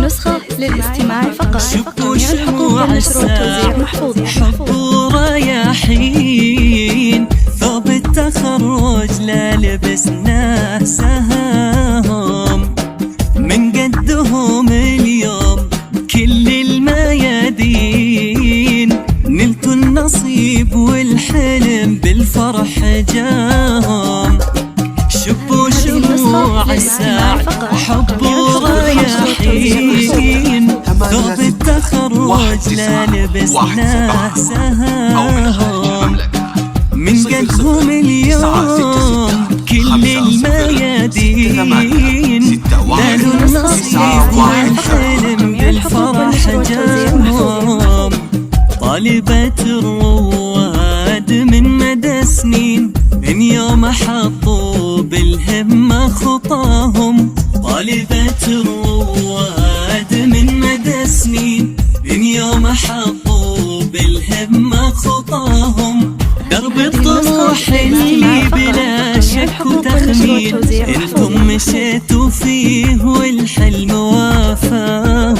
النسخة للاستماع فقط. جميع الحقوق والنشر والتوزيع محفوظة. حب ورياحين ثوب التخرج لا لبسناه سهام، من قدهم اليوم كل الميادين، نلت النصيب والحلم بالفرح جاهم. شبوا شموع السعد حب ورياحين ثوب التخرج لا لبسناه سهام، من قدهم اليوم كل الميادين، نالوا النصيب والحلم بالفرح جاهم. طالبة الرواد من مدى سنين، من يوم حطوا بالهمة خطاهم. طالبة الرواد من مدى سنين، من يوم حطوا بالهمة خطاهم. درب الطموح اللي بلا شك وتخمين، انتم مشيتوا فيه والحلم وافاهم.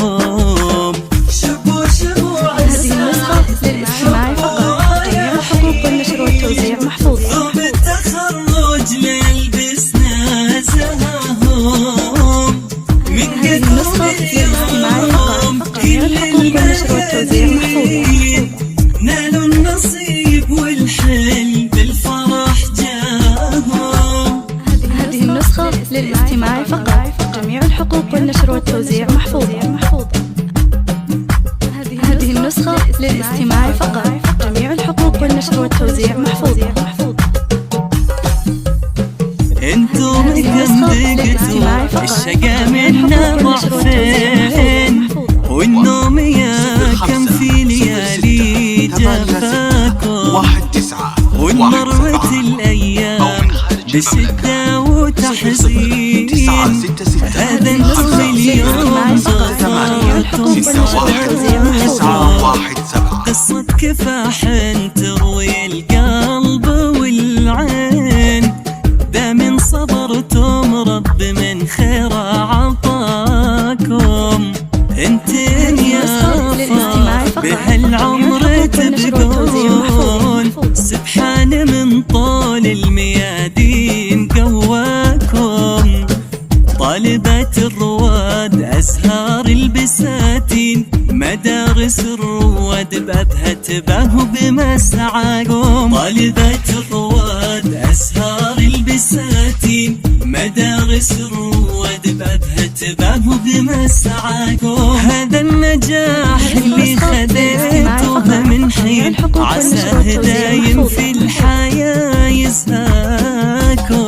شبوا شموع النسخة للاستماع فقط. جميع الحقوق والنشر والتوزيع محفوظة. ثوب التخرج لبسنا زهاهم، من قدهم اليوم كل الملايين، نالوا النصيب والحلم بالفرح جاهم. هذه النسخة للاستماع فقط. جميع الحقوق والنشر والتوزيع محفوظة. هذه النسخة للاستماع فقط. جميع الحقوق والنشر والتوزيع محفوظة. انتم دقدقتوا الشقا منا ضعفين، والنوم يا كم في ليالي جفاكم، وانمرت الايام بشدة وتحزين. هذا النص اليوم قصة كفاح تروي القلب والعين، ذا من صبرتم رب من خير عطاكم. انتن يا بهالعمر تبقون، سبحان من طول الميادين قواكم. طالبات الرواد أزهار البساتين، مدارس الرواد بابها تباهوا بمسعاكم. طالبات الرواد أزهار البساتين، مدارس الرواد بابها تباهوا بمسعاكم. هذا النجاح اللي خذيتوه من حين، عساه دايم في الحياة يسهاكم.